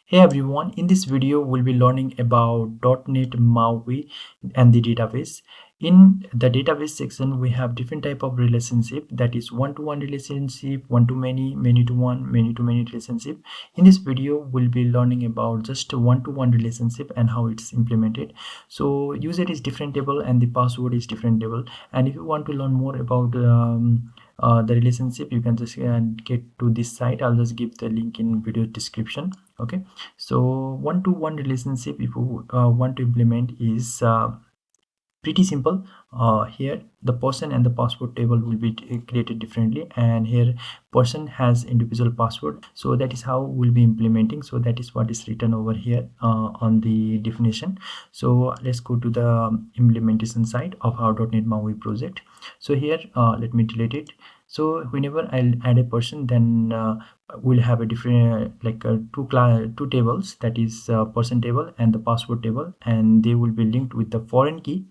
Hey everyone, in this video we'll be learning about .NET MAUI and the database. In the database section we have different type of relationship, that is one-to-one relationship, one-to-many, many-to-one, many-to-many relationship. In this video we'll be learning about just one-to-one relationship and how it's implemented. So user is different table and the password is different table, and if you want to learn more about the relationship, you can just get to this site. I'll just give the link in video description. Okay, so one-to-one relationship, if you want to implement, is pretty simple. Here the person and the password table will be created differently, and here person has individual password. So that is how we'll be implementing. So that is what is written over here on the definition. So let's go to the implementation side of our .NET MAUI project. So here let me delete it. So whenever I'll add a person, then we'll have a different two tables, that is person table and the password table, and they will be linked with the foreign key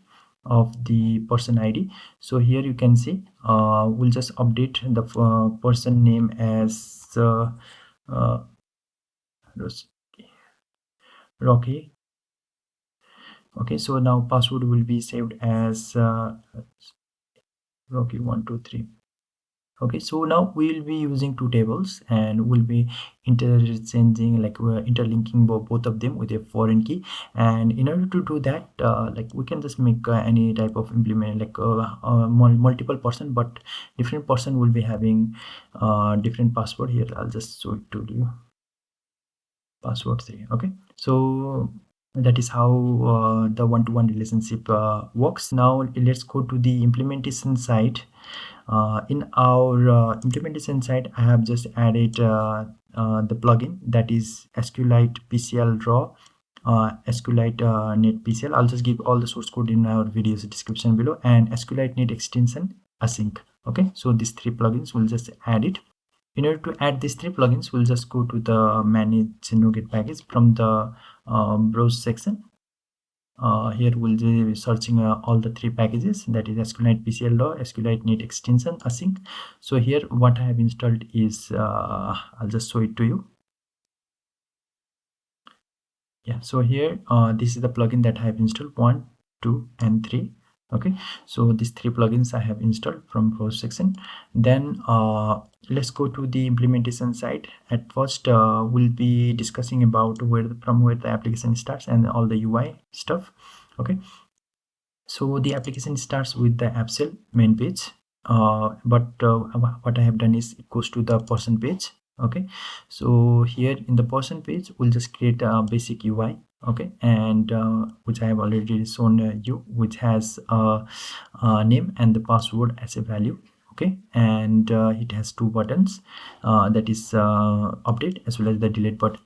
of the person ID. So here you can see we'll just update the person name as Rocky. Okay, so now password will be saved as Rocky123. Okay, so now we'll be using two tables and we'll be interchanging, like we're interlinking both of them with a foreign key. And in order to do that, like we can just make any type of implement, like multiple person, but different person will be having different password. Here I'll just show it to you. Password 3. Okay, so that is how the one-to-one relationship works. Now let's go to the implementation side. In our implementation side, I have just added the plugin, that is SQLite PCL raw, SQLite net PCL. I'll just give all the source code in our video's description below, and SQLite net extension async. Okay, so these three plugins, we'll just add it. In order to add these three plugins, we'll just go to the manage NuGet package from the browse section. Here we'll be searching all the three packages, that is SQLite PCL raw, SQLite net extension async. So here what I have installed is I'll just show it to you. Yeah, so here this is the plugin that I have installed, 1, 2 and 3. Okay, so these three plugins I have installed from browse section. Then let's go to the implementation side. At first we'll be discussing about from where the application starts and all the UI stuff. Okay, so the application starts with the app cell main page, but what I have done is it goes to the person page. Okay, so here in the person page we'll just create a basic UI. Okay, and which I have already shown you, which has a name and the password as a value. Okay, and it has two buttons, that is update as well as the delete button.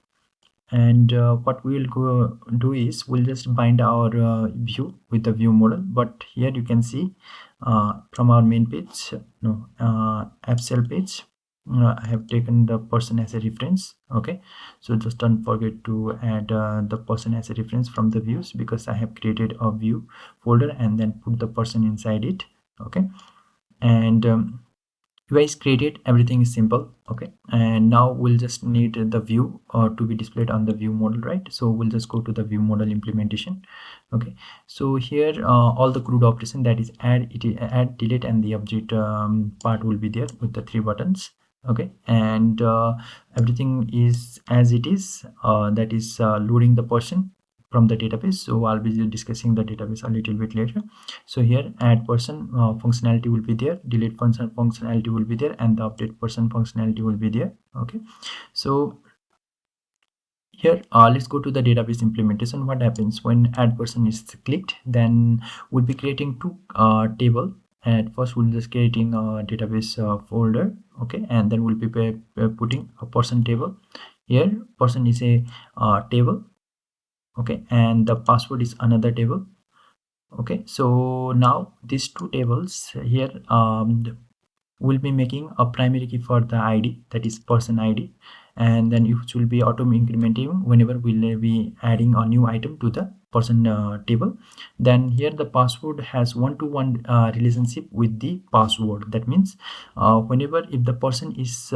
And what we'll go do is we'll just bind our view with the view model. But here you can see from our main page, no app cell page, I have taken the person as a reference. Okay, so just don't forget to add the person as a reference from the views, because I have created a view folder and then put the person inside it. Okay, and UI is created, everything is simple. Okay, and now we'll just need the view to be displayed on the view model, right? So we'll just go to the view model implementation. Okay, so here all the CRUD operation, that is add, delete and the object part will be there with the three buttons. Okay, and everything is as it is, that is loading the person from the database. So I'll be discussing the database a little bit later. So here add person functionality will be there, delete person functionality will be there, and the update person functionality will be there. Okay, so here let's go to the database implementation. What happens when add person is clicked? Then we'll be creating two table. At first we'll just creating a database folder. Okay, and then we'll be putting a person table. Here person is a table. Okay, and the password is another table. Okay, so now these two tables here will be making a primary key for the ID, that is person ID, and then it will be auto incrementing whenever we'll be adding a new item to the person table. Then here the password has one-to-one relationship with the password. That means whenever if the person is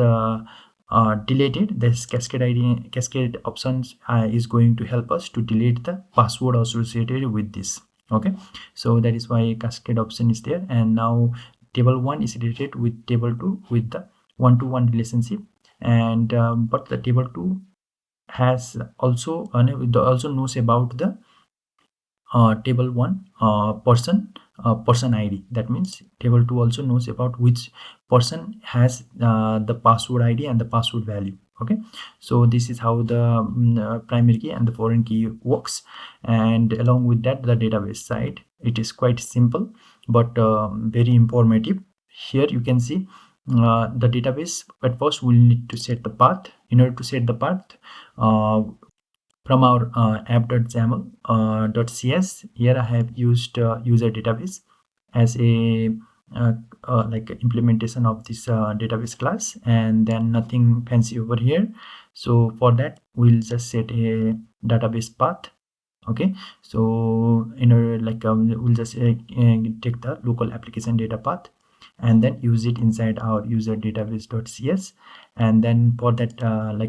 deleted. This cascade options is going to help us to delete the password associated with this. Okay, so that is why cascade option is there. And now table 1 is related with table 2 with the one-to-one relationship, and but the table 2 has also knows about the table 1 person ID. That means table 2 also knows about which person has the password ID and the password value. Okay, so this is how the primary key and the foreign key works. And along with that, the database side, it is quite simple but very informative. Here you can see the database. At first we'll need to set the path. In order to set the path, from our app.xaml.cs, here I have used user database as a like implementation of this database class, and then nothing fancy over here. So for that, we'll just set a database path. Okay, so in order we'll just take the local application data path and then use it inside our user database.cs. And then for that,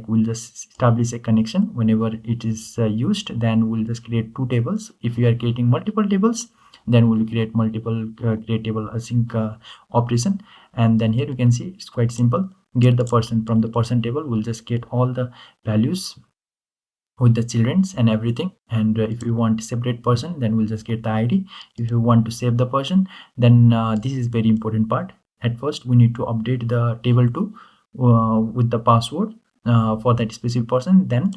we'll just establish a connection whenever it is used. Then we'll just create two tables. If we are creating multiple tables, then we'll create multiple create table async operation. And then here you can see it's quite simple. Get the person. From the person table, we'll just get all the values with the children's and everything. And if you want to separate person, then we'll just get the ID. If you want to save the person, then this is very important part. At first we need to update the table 2 with the password for that specific person. Then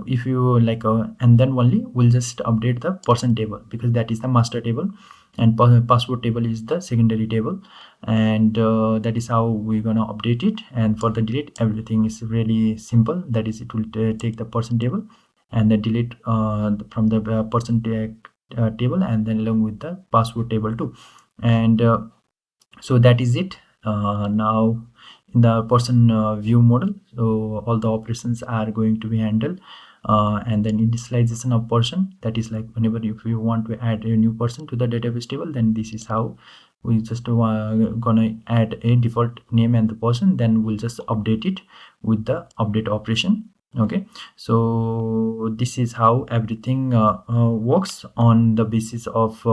if you and then only we'll just update the person table, because that is the master table and password table is the secondary table. And that is how we're gonna update it. And for the delete, everything is really simple. That is, it will take the person table and then delete from the person table, and then along with the password table too. And so that is it. Now in the person view model, so all the operations are going to be handled. And then initialization of person, that is like whenever if you want to add a new person to the database table, then this is how we just gonna add a default name and the person, then we'll just update it with the update operation. Okay, so this is how everything works on the basis of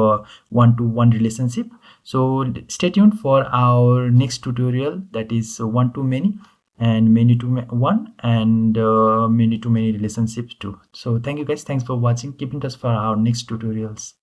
one-to-one relationship. So stay tuned for our next tutorial, that is one-to-many and many-to-one and many-to-many relationships too. So thank you guys, thanks for watching. Keep in touch for our next tutorials.